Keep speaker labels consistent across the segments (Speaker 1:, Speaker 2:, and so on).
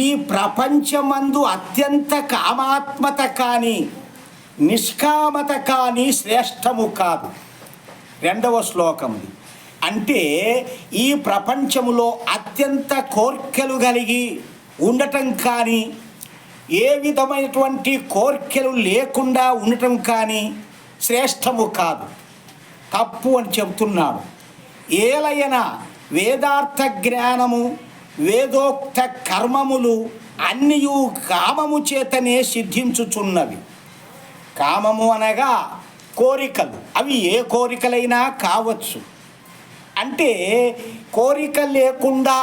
Speaker 1: ఈ ప్రపంచమందు అత్యంత కామాత్మత కానీ నిష్కామత కానీ శ్రేష్టము కాదు. రెండవ శ్లోకం. అంటే ఈ ప్రపంచములో అత్యంత కోర్కెలు కలిగి ఉండటం కానీ ఏ విధమైనటువంటి కోర్కెలు లేకుండా ఉండటం కానీ శ్రేష్టము కాదు, తప్పు అని చెబుతున్నాడు. ఏలయన వేదార్థ జ్ఞానము వేదోక్త కర్మములు అన్నియు కామము చేతనే సిద్ధించుచున్నవి. కామము అనగా కోరికలు, అవి ఏ కోరికలైనా కావచ్చు. అంటే కోరిక లేకుండా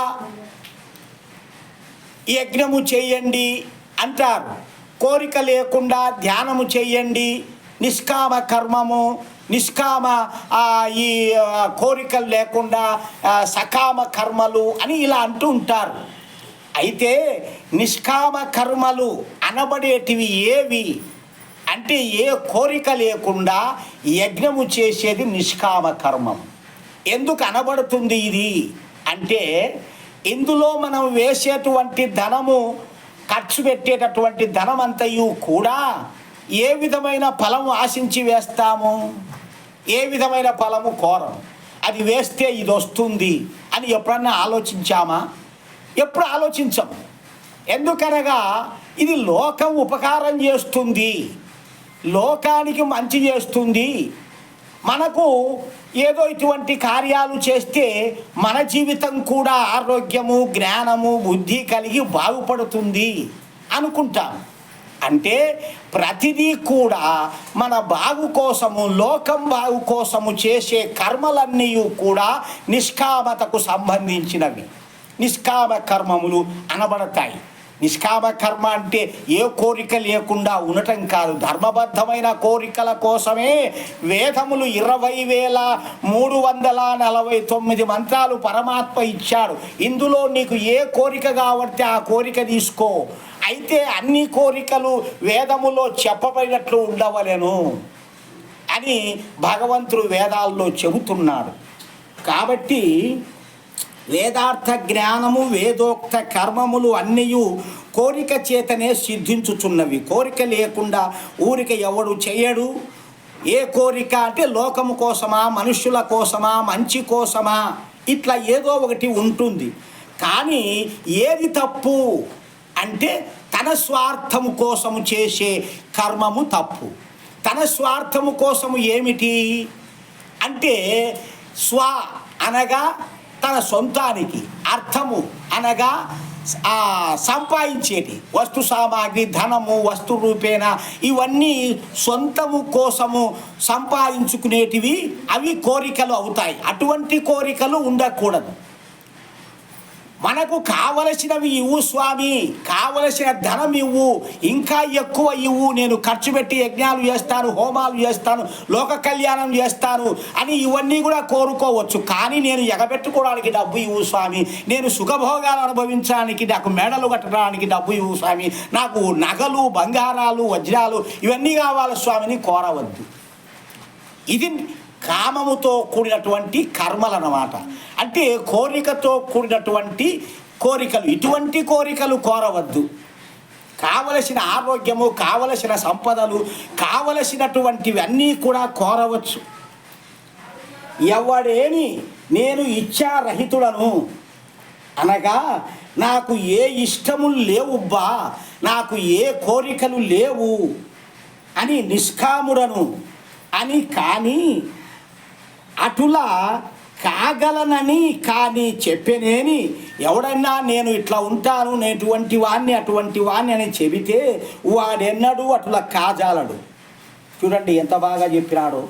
Speaker 1: యజ్ఞము చేయండి అంటారు, కోరిక లేకుండా ధ్యానము చేయండి, నిష్కామ కర్మము, నిష్కామ ఈ కోరికలు లేకుండా సకామ కర్మలు అని ఇలా అంటూ ఉంటారు. అయితే నిష్కామ కర్మలు అనబడేటివి ఏవి అంటే ఏ కోరిక లేకుండా యజ్ఞము చేసేది నిష్కామ కర్మం. ఎందుకు అనబడుతుంది ఇది అంటే, ఇందులో మనం వేసేటువంటి ధనము, ఖర్చు పెట్టేటటువంటి ధనమంతయు కూడా ఏ విధమైన ఫలము ఆశించి వేస్తాము, ఏ విధమైన ఫలము కోరం. అది వేస్తే ఇది వస్తుంది అని ఎప్పుడన్నా ఆలోచించామా? ఎప్పుడు ఆలోచించము. ఎందుకనగా ఇది లోకం ఉపకారం చేస్తుంది, లోకానికి మంచి చేస్తుంది. మనకు ఏదో ఇటువంటి కార్యాలు చేస్తే మన జీవితం కూడా ఆరోగ్యము, జ్ఞానము, బుద్ధి కలిగి బాగుపడుతుంది అనుకుంటాం. అంటే ప్రతిదీ కూడా మన బాగు కోసము, లోకం బాగు కోసము చేసే కర్మలన్నీ కూడా నిష్కామతకు సంబంధించినవి, నిష్కామ కర్మములు అనబడతాయి. నిష్కామ కర్మ అంటే ఏ కోరిక లేకుండా ఉండటం కాదు, ధర్మబద్ధమైన కోరికల కోసమే వేదములు 20,349 మంత్రాలు పరమాత్మ ఇచ్చాడు. ఇందులో నీకు ఏ కోరిక కావడితే ఆ కోరిక తీసుకో. అయితే అన్ని కోరికలు వేదములో చెప్పబడినట్లు ఉండవలెను అని భగవంతుడు వేదాల్లో చెబుతున్నాడు. కాబట్టి వేదార్థ జ్ఞానము వేదోక్త కర్మములు అన్నీయు కోరిక చేతనే సిద్ధించుచున్నవి. కోరిక లేకుండా ఊరిక ఎవడు చేయడు. ఏ కోరిక అంటే లోకము కోసమా, మనుష్యుల కోసమా, మంచి కోసమా, ఇట్లా ఏదో ఒకటి ఉంటుంది. కానీ ఏది తప్పు అంటే తన స్వార్థము కోసము చేసే కర్మము తప్పు. తన స్వార్థము కోసము ఏమిటి అంటే స్వ అనగా తన సొంతానికి, అర్థము అనగా సంపాదించేటి వస్తు సామాగ్రి, ధనము, వస్తు రూపేణ ఇవన్నీ సొంతము కోసము సంపాదించుకునేటివి, అవి కోరికలు అవుతాయి. అటువంటి కోరికలు ఉండకూడదు. మనకు కావలసినవి ఇవ్వు స్వామి, కావలసిన ధనం ఇవ్వు, ఇంకా ఎక్కువ ఇవ్వు, నేను ఖర్చు పెట్టి యజ్ఞాలు చేస్తాను, హోమాలు చేస్తాను, లోక కళ్యాణం చేస్తాను అని ఇవన్నీ కూడా కోరుకోవచ్చు. కానీ నేను ఎగబెట్టుకోవడానికి డబ్బు ఇవ్వు స్వామి, నేను సుఖభోగాలు అనుభవించడానికి, నాకు మెడలు కట్టడానికి డబ్బు ఇవ్వు స్వామి, నాకు నగలు, బంగారాలు, వజ్రాలు ఇవన్నీ కావాలి స్వామిని కోరవద్దు. ఇది కామముతో కూడినటువంటి కర్మలు అన్నమాట. అంటే కోరికతో కూడినటువంటి కోరికలు, ఇటువంటి కోరికలు కోరవద్దు. కావలసిన ఆరోగ్యము, కావలసిన సంపదలు, కావలసినటువంటివి అన్నీ కూడా కోరవచ్చు. ఎవడేని నేను ఇచ్ఛారహితుడను అనగా నాకు ఏ ఇష్టములు లేవుబ్బా, నాకు ఏ కోరికలు లేవు అని నిష్కాముడను అని కానీ అటులా కాగలనని కానీ చెప్పేనేని ఎవడన్నా నేను ఇట్లా ఉంటాను, నేటువంటి వాణ్ణి అటువంటి వాణ్ణి అని చెబితే వాడెన్నడూ అట్లా కాజాలడు. చూడండి ఎంత బాగా చెప్పినాడో.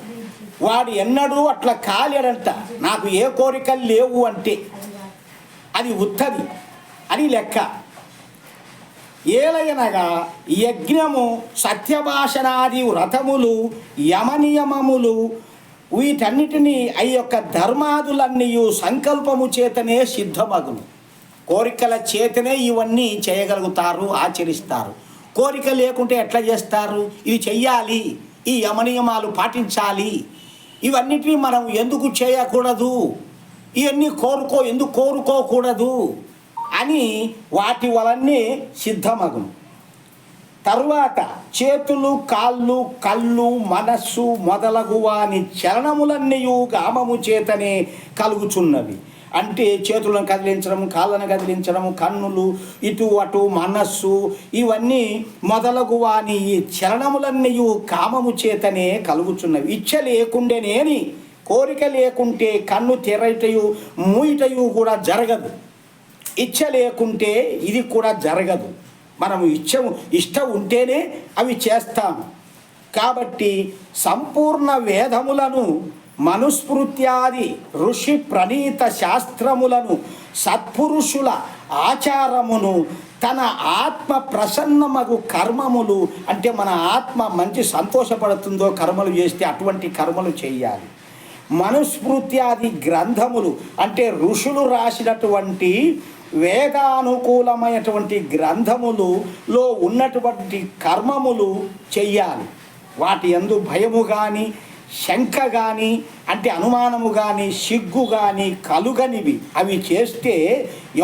Speaker 1: వాడు ఎన్నడూ అట్లా కాలేడంట. నాకు ఏ కోరికలు లేవు అంటే అది ఉత్తది అని లెక్క. ఏలయనగా యజ్ఞము, సత్యభాషణాది వ్రతములు, యమనియమములు వీటన్నిటినీ ఆ యొక్క ధర్మాదులన్నీ సంకల్పము చేతనే సిద్ధమగును. కోరికల చేతనే ఇవన్నీ చేయగలుగుతారు, ఆచరిస్తారు. కోరిక లేకుంటే ఎట్లా చేస్తారు? ఇది చెయ్యాలి, ఈ యమనియమాలు పాటించాలి, ఇవన్నిటినీ మనం ఎందుకు చేయకూడదు? ఇవన్నీ ఎందుకు కోరుకోకూడదు అని వాటి వలనే సిద్ధమగును. తరువాత చేతులు, కాళ్ళు, కళ్ళు, మనస్సు మొదలగు వాని చలనములన్నయు గామము చేతనే కలుగుచున్నవి. అంటే చేతులను కదిలించడం, కాళ్ళను కదిలించడం, కన్నులు ఇటు అటు, మనస్సు, ఇవన్నీ మొదలగు వాని ఈ చలనములన్నయు కామము చేతనే కలుగుచున్నవి. ఇచ్చ లేకుండేనేని కోరిక లేకుంటే కన్ను తెరటయు మూయటయు కూడా జరగదు. ఇచ్చ లేకుంటే ఇది కూడా జరగదు. మనము ఇష్టం ఉంటేనే అవి చేస్తాము. కాబట్టి సంపూర్ణ వేదములను, మనుస్మృత్యాది ఋషి ప్రణీత శాస్త్రములను, సత్పురుషుల ఆచారమును, తన ఆత్మ ప్రసన్నమగు కర్మములు, అంటే మన ఆత్మ మంచి సంతోషపడుతుందో కర్మలు చేస్తే అటువంటి కర్మలు చేయాలి. మనుస్మృత్యాది గ్రంథములు అంటే ఋషులు రాసినటువంటి వేదానుకూలమైనటువంటి గ్రంథములలో ఉన్నటువంటి కర్మములు చెయ్యాలి. వాటి యందు భయము కానీ, శంక కానీ, అంటే అనుమానము కానీ, సిగ్గు కానీ కలుగనివి. అవి చేస్తే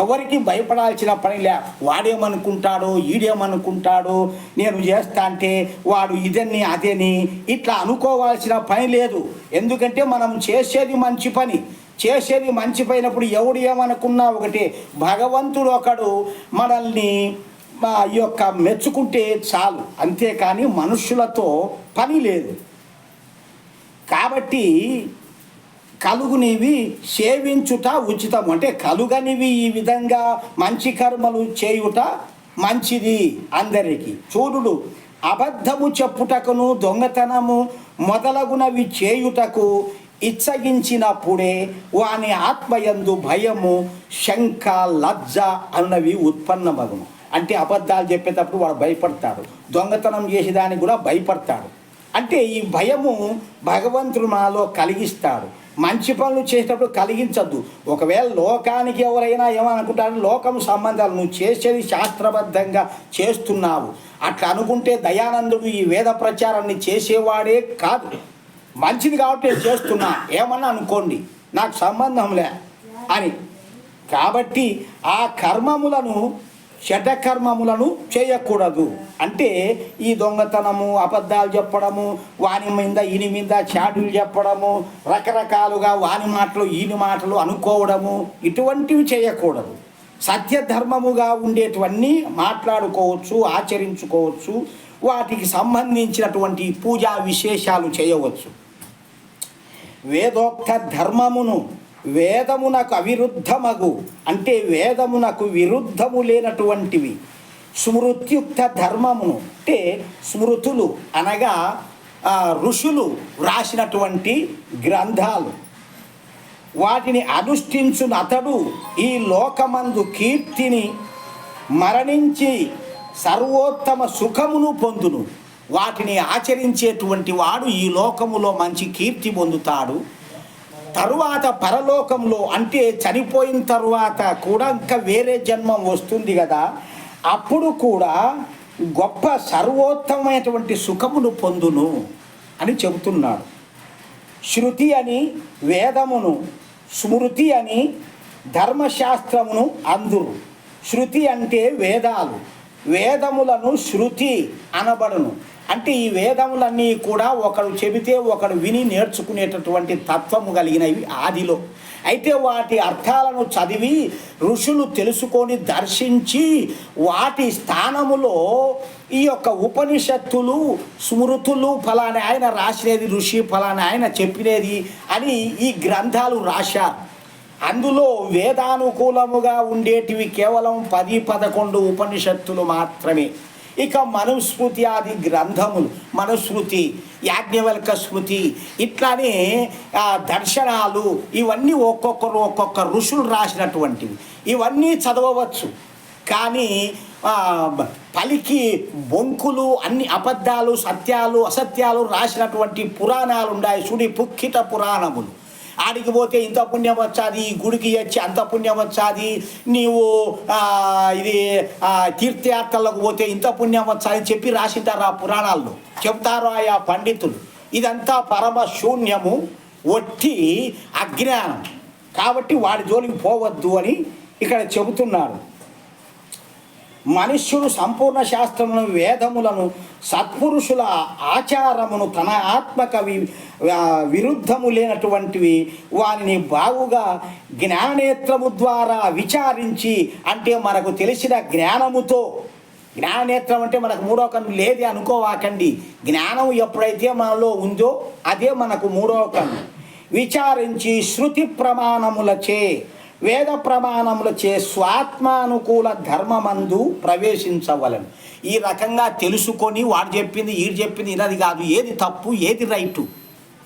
Speaker 1: ఎవరికి భయపడాల్సిన పని లే. వాడేమనుకుంటాడో, ఈడేమనుకుంటాడో, నేను చేస్తా అంటే వాడు ఇదని అదని ఇట్లా అనుకోవాల్సిన పని లేదు. ఎందుకంటే మనం చేసేది మంచి పని. చేసేది మంచి పైనప్పుడు ఎవడు ఏమనుకున్నా ఒకటే, భగవంతుడు ఒకడు మనల్ని మెచ్చుకుంటే చాలు, అంతేకాని మనుష్యులతో పని లేదు. కాబట్టి కలుగునివి సేవించుట ఉచితం. అంటే కలుగనివి ఈ విధంగా మంచి కర్మలు చేయుట మంచిది అందరికీ. చూడుడు, అబద్ధము చెప్పుటకును, దొంగతనము మొదలగునవి చేయుటకు ఇచ్చగించినప్పుడే వాని ఆత్మయందు భయము, శంక, లజ్జ అన్నవి ఉత్పన్నమగును. అంటే అబద్ధాలు చెప్పేటప్పుడు వాడు భయపడతాడు, దొంగతనం చేసేదానికి కూడా భయపడతాడు. అంటే ఈ భయము భగవంతుడు మనలో కలిగిస్తాడు. మంచి పనులు చేసేటప్పుడు కలిగించద్దు. ఒకవేళ లోకానికి ఎవరైనా ఏమనుకుంటారు, లోకం సంబంధాలు నువ్వు చేసేది శాస్త్రబద్ధంగా చేస్తున్నావు అట్లా అనుకుంటే దయానందుడు ఈ వేద ప్రచారాన్ని చేసేవాడే కాదు. మంచిది కాబట్టి నేను చేస్తున్నా, ఏమన్నా అనుకోండి, నాకు సంబంధంలే అని. కాబట్టి ఆ కర్మములను, శటకర్మములను చేయకూడదు. అంటే ఈ దొంగతనము, అబద్ధాలు చెప్పడము, వాని మీద ఈని మీద చాటులు చెప్పడము, రకరకాలుగా వాని మాటలు ఈని మాటలు అనుకోవడము, ఇటువంటివి చేయకూడదు. సత్యధర్మముగా ఉండేటివన్నీ మాట్లాడుకోవచ్చు, ఆచరించుకోవచ్చు. వాటికి సంబంధించినటువంటి పూజా విశేషాలు చేయవచ్చు. వేదోక్త ధర్మమును వేదమునకు అవిరుద్ధమగు, అంటే వేదమునకు విరుద్ధము లేనటువంటివి స్మృత్యుక్త ధర్మమును, అంటే స్మృతులు అనగా ఋషులు వ్రాసినటువంటి గ్రంథాలు, వాటిని అనుష్ఠించును అతడు ఈ లోకమందు కీర్తిని మరణించి సర్వోత్తమ సుఖమును పొందును. వాటిని ఆచరించేటువంటి వాడు ఈ లోకములో మంచి కీర్తి పొందుతాడు. తరువాత పరలోకంలో, అంటే చనిపోయిన తరువాత కూడా ఇంకా వేరే జన్మం వస్తుంది కదా, అప్పుడు కూడా గొప్ప సర్వోత్తమైనటువంటి సుఖమును పొందును అని చెబుతున్నాడు. శృతి అని వేదమును, స్మృతి అని ధర్మశాస్త్రమును అందురు. శృతి అంటే వేదాలు, వేదములను శృతి అనబడును. అంటే ఈ వేదములన్నీ కూడా ఒకడు చెబితే ఒకడు విని నేర్చుకునేటటువంటి తత్వము కలిగినవి ఆదిలో. అయితే వాటి అర్థాలను చదివి ఋషులు తెలుసుకొని దర్శించి వాటి స్థానములో ఈ యొక్క ఉపనిషత్తులు, స్మృతులు, ఫలానా ఆయన రాసినది ఋషి, ఫలానా ఆయన చెప్పినది అని ఈ గ్రంథాలు రాశారు. అందులో వేదానుకూలముగా ఉండేటివి కేవలం 10-11 ఉపనిషత్తులు మాత్రమే. ఇక మనుస్మృతి ఆది గ్రంథములు, మనుస్మృతి, యాజ్ఞవల్క స్మృతి, ఇట్లానే దర్శనాలు, ఇవన్నీ ఒక్కొక్కరు ఒక్కొక్క ఋషులు రాసినటువంటివి. ఇవన్నీ చదవవచ్చు. కానీ పలికి బొంకులు, అన్ని అబద్ధాలు, సత్యాలు, అసత్యాలు రాసినటువంటి పురాణాలు ఉన్నాయి. చూడి పుక్కిట పురాణములు. ఆడికి పోతే ఇంత పుణ్యం వచ్చాది, గుడికి వచ్చి అంత పుణ్యం వచ్చాది, నీవు ఇది తీర్థయాత్రలకు పోతే ఇంత పుణ్యం వచ్చాది చెప్పి రాసింటారు ఆ పురాణాల్లో, చెప్తారు ఆయా పండితులు. ఇదంతా పరమ శూన్యము, ఒట్టి అజ్ఞానం. కాబట్టి వాడి జోలికి పోవద్దు అని ఇక్కడ చెబుతున్నారు. మనుష్యుడు సంపూర్ణ శాస్త్రమును వేదములను సత్పురుషుల ఆచారమును తన ఆత్మక విరుద్ధము లేనటువంటివి వారిని బాగుగా జ్ఞానేత్రము ద్వారా విచారించి, అంటే మనకు తెలిసిన జ్ఞానముతో, జ్ఞానేత్రం అంటే మనకు మూడో కన్ను లేదే అనుకోవాకండి, జ్ఞానం ఎప్పుడైతే మనలో ఉందో అదే మనకు మూడో కన్ను, విచారించి శృతి ప్రమాణములచే వేద ప్రమాణములచే స్వాత్మానుకూల ధర్మమందు ప్రవేశించవలను. ఈ రకంగా తెలుసుకొని వాడు చెప్పింది వీడు చెప్పింది ఇనది కాదు, ఏది తప్పు ఏది రైటు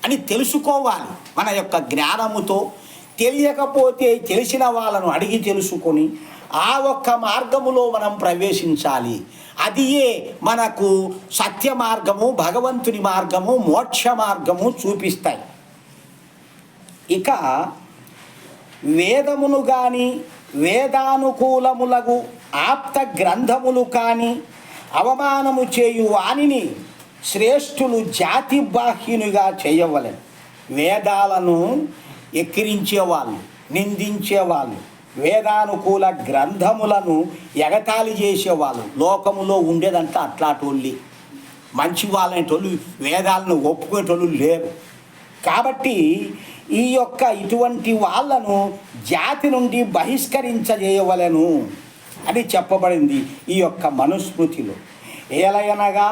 Speaker 1: అని తెలుసుకోవాలి మన యొక్క జ్ఞానముతో. తెలియకపోతే తెలిసిన వాళ్ళను అడిగి తెలుసుకొని ఆ ఒక్క మార్గములో మనం ప్రవేశించాలి. అదియే మనకు సత్య మార్గము, భగవంతుని మార్గము, మోక్ష మార్గము చూపిస్తాయి. ఇక వేదమును కానీ వేదానుకూలములకు ఆప్త గ్రంథములు కానీ అవమానము చేయు వానిని శ్రేష్ఠులు జాతి బాహ్యునిగా చేయవలెను. వేదాలను ఎక్కిరించేవాళ్ళు, నిందించేవాళ్ళు, వేదానుకూల గ్రంథములను ఎగతాళి చేసేవాళ్ళు లోకములో ఉండేదంటే అట్లాంటి మంచి వాళ్ళనేటోళ్ళు వేదాలను ఒప్పుకునేటోళ్ళు లేరు. కాబట్టి ఈ యొక్క ఇటువంటి వాళ్ళను జాతి నుండి బహిష్కరించజేయవలెను అని చెప్పబడింది ఈ యొక్క మనుస్మృతిలో. ఏలయనగా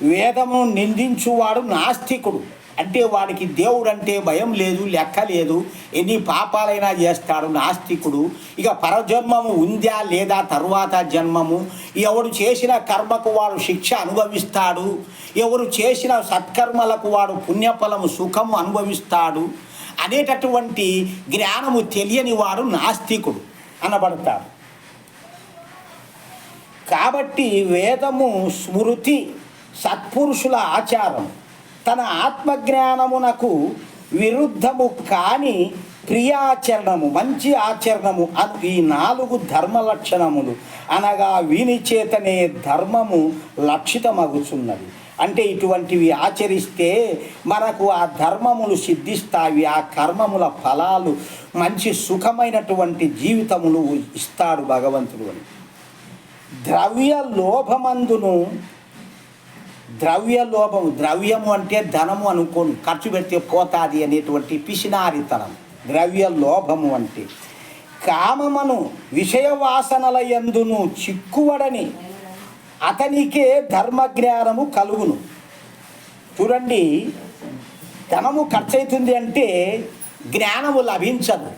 Speaker 1: వేదమును నిందించువాడు నాస్తికుడు, అంటే వాడికి దేవుడు అంటే భయం లేదు, లెక్క లేదు, ఎన్ని పాపాలైనా చేస్తాడు, నాస్తికుడు. ఇక పరజన్మము ఉందా లేదా, తరువాత జన్మము, ఎవడు చేసిన కర్మకు వాడు శిక్ష అనుభవిస్తాడు, ఎవరు చేసిన సత్కర్మలకు వాడు పుణ్యఫలము సుఖము అనుభవిస్తాడు అనేటటువంటి జ్ఞానము తెలియని వాడు నాస్తికుడు అనబడతాడు. కాబట్టి వేదము స్మృతి సత్పురుషుల ఆచారం తన ఆత్మజ్ఞానమునకు విరుద్ధము కాని ప్రియాచరణము, మంచి ఆచరణము అను ఈ 4 ధర్మ లక్షణములు అనగా వీని చేతనే ధర్మము లక్షితమగుచున్నది. అంటే ఇటువంటివి ఆచరిస్తే మనకు ఆ ధర్మములు సిద్ధిస్తాయి, ఆ కర్మముల ఫలాలు మంచి సుఖమైనటువంటి జీవితములు ఇస్తాడు భగవంతుడు అని. ద్రవ్య లోభమందును, ద్రవ్య లోభము, ద్రవ్యము అంటే ధనము అనుకోను, ఖర్చు పెడితే పోతాది అనేటువంటి పిసినారితనం ద్రవ్య లోభము అంటే. కామమను విషయ వాసనల యందును చిక్కువడని అతనికే ధర్మజ్ఞానము కలుగును. చూడండి, ధనము ఖర్చు అవుతుంది అంటే జ్ఞానము లభించదు,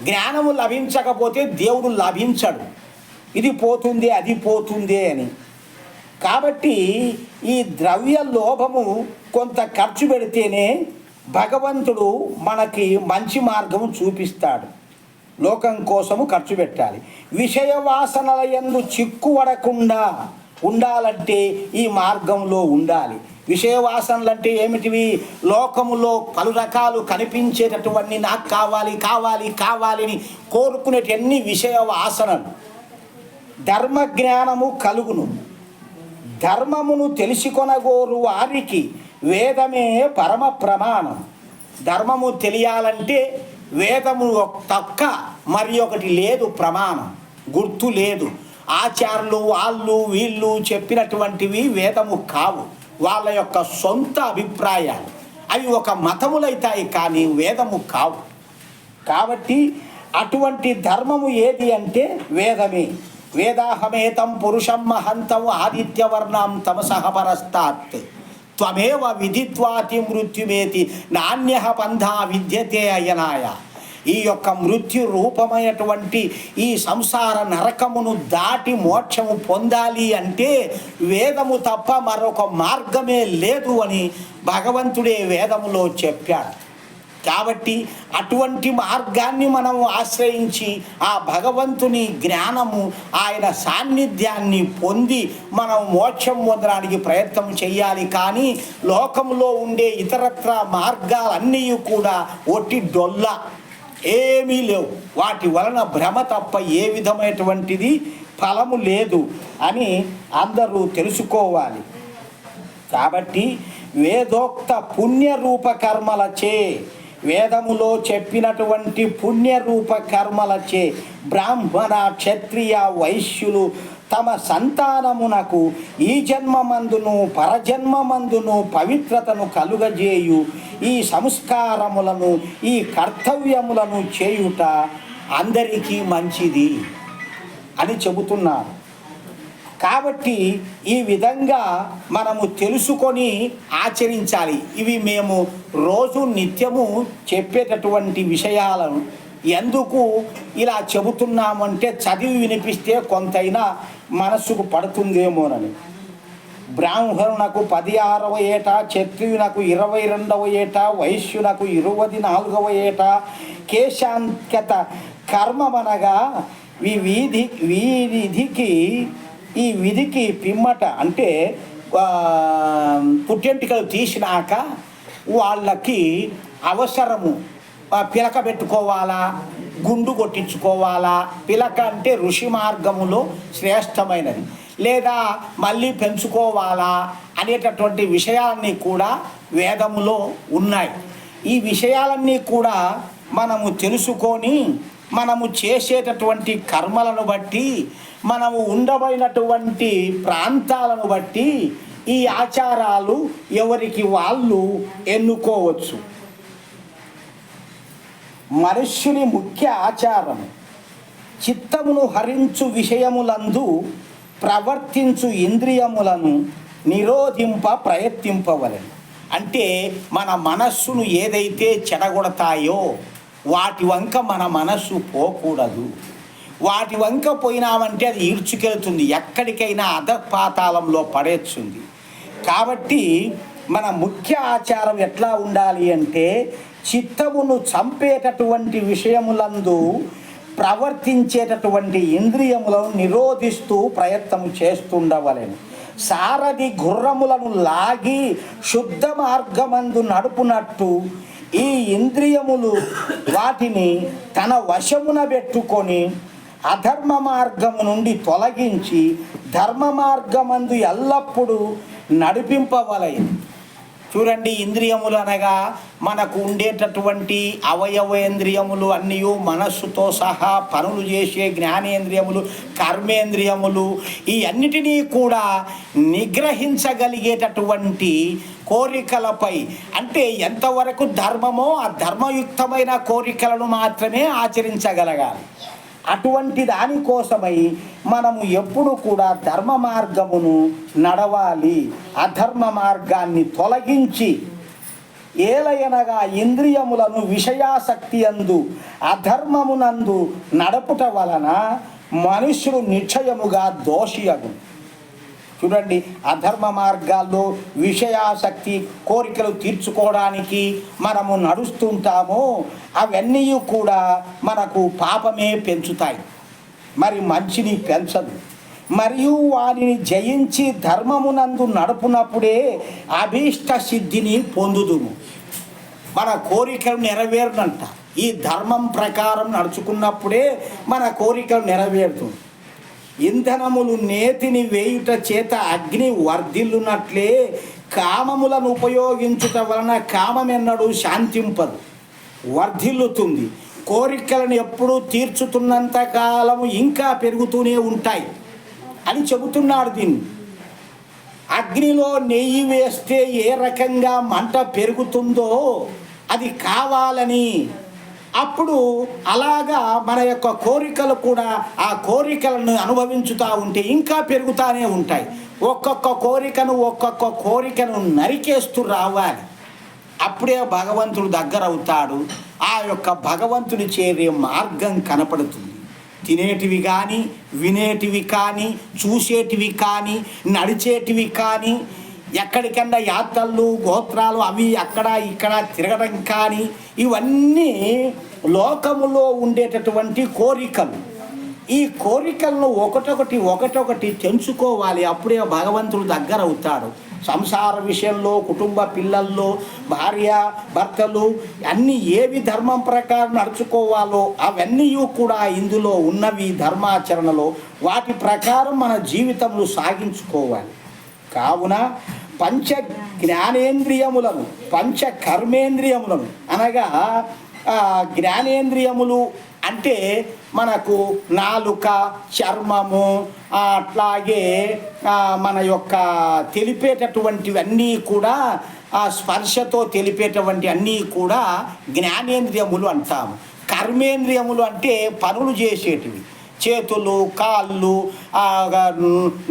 Speaker 1: జ్ఞానము లభించకపోతే దేవుడు లభించడు. ఇది పోతుంది అది పోతుంది అని. కాబట్టి ఈ ద్రవ్య లోభము కొంత ఖర్చు పెడితేనే భగవంతుడు మనకి మంచి మార్గము చూపిస్తాడు. లోకం కోసము ఖర్చు పెట్టాలి. విషయ వాసనల యందు చిక్కువడకుండా ఉండాలంటే ఈ మార్గంలో ఉండాలి. విషయ వాసనలు అంటే ఏమిటివి? లోకములో పలు రకాలు కనిపించేటటువంటి నాకు కావాలి కావాలి కావాలి అని కోరుకునేటన్ని విషయ వాసనలు. ధర్మ జ్ఞానము కలుగును. ధర్మమును తెలుసుకొనగోరు వారికి వేదమే పరమ ప్రమాణం. ధర్మము తెలియాలంటే వేదము తక్క మరి ఒకటి లేదు, ప్రమాణం గుర్తు లేదు. ఆచార్యులు వాళ్ళు వీళ్ళు చెప్పినటువంటివి వేదము కావు, వాళ్ళ యొక్క సొంత అభిప్రాయాలు. అవి ఒక మతములైతాయి కానీ వేదము కావు. కాబట్టి అటువంటి ధర్మము ఏది అంటే వేదమే. వేదాహమేతం పురుషం మహంతం ఆదిత్యవర్ణం తమసహ పరస్తాత్ త్వమేవ విదిత్వాతి మృత్యుమేతి నాణ్య పంథా విద్యతే అయనాయ. ఈ యొక్క మృత్యు రూపమైనటువంటి ఈ సంసార నరకమును దాటి మోక్షము పొందాలి అంటే వేదము తప్ప మరొక మార్గమే లేదు అని భగవంతుడే వేదములో చెప్పాడు. కాబట్టి అటువంటి మార్గాన్ని మనం ఆశ్రయించి ఆ భగవంతుని జ్ఞానము, ఆయన సాన్నిధ్యాన్ని పొంది మనం మోక్షం పొందడానికి ప్రయత్నం చేయాలి. కానీ లోకంలో ఉండే ఇతరత్ర మార్గాలన్నీ కూడా ఒట్టి డొల్ల, ఏమీ లేవు. వాటి వలన భ్రమ తప్ప ఏ విధమైనటువంటిది ఫలము లేదు అని అందరూ తెలుసుకోవాలి. కాబట్టి వేదోక్త పుణ్యరూప కర్మలచే, వేదములో చెప్పినటువంటి పుణ్యరూప కర్మలచే బ్రాహ్మణ క్షత్రియ వైశ్యులు తమ సంతానమునకు ఈ జన్మమందును పరజన్మమందును పవిత్రతను కలుగజేయు ఈ సంస్కారములను ఈ కర్తవ్యములను చేయుట అందరికీ మంచిది అని చెబుతున్నారు. కాబట్టి ఈ విధంగా మనము తెలుసుకొని ఆచరించాలి. ఇవి మేము రోజు నిత్యము చెప్పేటటువంటి విషయాలను ఎందుకు ఇలా చెబుతున్నామంటే చదివి వినిపిస్తే కొంతైనా మనస్సుకు పడుతుందేమోనని. బ్రాహ్మణునకు 16వ ఏట, క్షత్రియునకు 22వ ఏట, వైశ్యునకు 24వ ఏట కేశాంకత కర్మమనగా ఈ విధికి పిమ్మట అంటే పుట్టెంటికలు తీసినాక వాళ్ళకి అవసరము పిలక పెట్టుకోవాలా, గుండు కొట్టించుకోవాలా. పిలక అంటే ఋషి మార్గములో శ్రేష్టమైనది, లేదా మళ్ళీ పెంచుకోవాలా అనేటటువంటి విషయాలన్నీ కూడా వేదములో ఉన్నాయి. ఈ విషయాలన్నీ కూడా మనము తెలుసుకొని మనము చేసేటటువంటి కర్మలను బట్టి, మనము ఉండబడినటువంటి ప్రాంతాలను బట్టి ఈ ఆచారాలు ఎవరికి వాళ్ళు ఎన్నుకోవచ్చు. మనుష్యుని ముఖ్య ఆచారం చిత్తమును హరించు విషయములందు ప్రవర్తించు ఇంద్రియములను నిరోధింప ప్రయత్నింపవలెను. అంటే మన మనస్సును ఏదైతే చెడగొడతాయో వాటి వంక మన మనస్సు పోకూడదు. వాటి వంక పోయినామంటే అది ఈడ్చుకెళ్తుంది, ఎక్కడికైనా అధపాతాళంలో పడేస్తుంది. కాబట్టి మన ముఖ్య ఆచారం ఎట్లా ఉండాలి అంటే చిత్తమును చంపేటటువంటి విషయములందు ప్రవర్తించేటటువంటి ఇంద్రియములను నిరోధిస్తూ ప్రయత్నం చేస్తుండవలెను. సారథి గుర్రములను లాగి శుద్ధ మార్గమందు నడుపునట్టు ఈ ఇంద్రియములు వాటిని తన వశమున పెట్టుకొని అధర్మ మార్గము నుండి తొలగించి ధర్మ మార్గమందు ఎల్లప్పుడూ నడిపింపవలెను. చూడండి, ఇంద్రియములు అనగా మనకు ఉండేటటువంటి అవయవేంద్రియములు అన్నీ మనస్సుతో సహా పనులు చేసే జ్ఞానేంద్రియములు, కర్మేంద్రియములు, ఈ అన్నిటినీ కూడా నిగ్రహించగలిగేటటువంటి కోరికలపై, అంటే ఎంతవరకు ధర్మమో ఆ ధర్మయుక్తమైన కోరికలను మాత్రమే ఆచరించగలగాలి. అటువంటి దానికోసమై మనము ఎప్పుడు కూడా ధర్మ మార్గమును నడవాలి. అధర్మ మార్గాన్ని తొలగించి ఏలయనగా ఇంద్రియములను విషయాసక్తి అందు అధర్మమునందు నడపుట వలన మనుష్యుడు నిశ్చయముగా దోషియగు. చూడండి, అధర్మ మార్గాల్లో విషయాసక్తి కోరికలు తీర్చుకోవడానికి మనము నడుస్తుంటామో అవన్నీ కూడా మనకు పాపమే పెంచుతాయి, మరి మంచిని పెంచదు. మరియు వారిని జయించి ధర్మమునందు నడుపునప్పుడే అభీష్ట సిద్ధిని పొందుదుము. మన కోరికలు నెరవేరునంట. ఈ ధర్మం ప్రకారం నడుచుకున్నప్పుడే మన కోరికలు నెరవేరుతుంది. ఇంధనములు నేతిని వేయుట చేత అగ్ని వర్ధిల్లునట్లే కామములను ఉపయోగించుట వలన కామమెన్నడూ శాంతింపదు, వర్ధిల్లుతుంది. కోరికలను ఎప్పుడూ తీర్చుతున్నంత కాలము ఇంకా పెరుగుతూనే ఉంటాయి అని చెబుతున్నాడు. దీన్ని అగ్నిలో నెయ్యి వేస్తే ఏ రకంగా మంట పెరుగుతుందో అది కావాలని, అప్పుడు అలాగా మన యొక్క కోరికలు కూడా ఆ కోరికలను అనుభవించుతూ ఉంటే ఇంకా పెరుగుతూనే ఉంటాయి. ఒక్కొక్క కోరికను నరికేస్తూ రావాలి. అప్పుడే భగవంతుడు దగ్గర అవుతాడు. ఆ యొక్క భగవంతుని చేరే మార్గం కనపడుతుంది. తినేటివి కానీ, వినేటివి కానీ, చూసేటివి కానీ, నడిచేటివి కానీ, ఎక్కడికన్నా యాత్రలు గోత్రాలు అవి అక్కడ ఇక్కడ తిరగడం కానీ, ఇవన్నీ లోకములో ఉండేటటువంటి కోరికలు. ఈ కోరికలను ఒకటొకటి తెంచుకోవాలి. అప్పుడే భగవంతుడు దగ్గర అవుతాడు. సంసార విషయంలో, కుటుంబ పిల్లల్లో, భార్య భర్తలు అన్నీ ఏవి ధర్మం ప్రకారం నడుచుకోవాలో అవన్నీ కూడా ఇందులో ఉన్నవి. ధర్మాచరణలో వాటి ప్రకారం మన జీవితంలో సాగించుకోవాలి. కావున పంచ జ్ఞానేంద్రియములను, పంచ కర్మేంద్రియములను అనగా జ్ఞానేంద్రియములు అంటే మనకు నాలుక, చర్మము, అట్లాగే మన యొక్క తెలిపేటటువంటివన్నీ కూడా స్పర్శతో తెలిపేటువంటి అన్నీ కూడా జ్ఞానేంద్రియములు అంటాము. కర్మేంద్రియములు అంటే పనులు చేసేటివి, చేతులు, కాళ్ళు,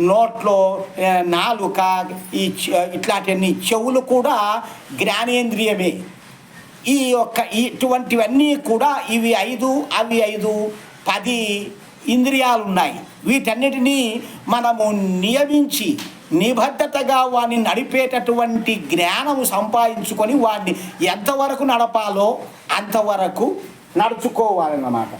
Speaker 1: నోట్లో నాలుక, ఇట్లాంటివన్నీ, చెవులు కూడా జ్ఞానేంద్రియమే. ఇటువంటివన్నీ కూడా ఇవి 5 అవి 5 10 ఇంద్రియాలు ఉన్నాయి. వీటన్నిటినీ మనము నియమించి నిబద్ధతగా వాడిని నడిపేటటువంటి జ్ఞానము సంపాదించుకొని వాడిని ఎంతవరకు నడపాలో అంతవరకు నడుచుకోవాలన్నమాట.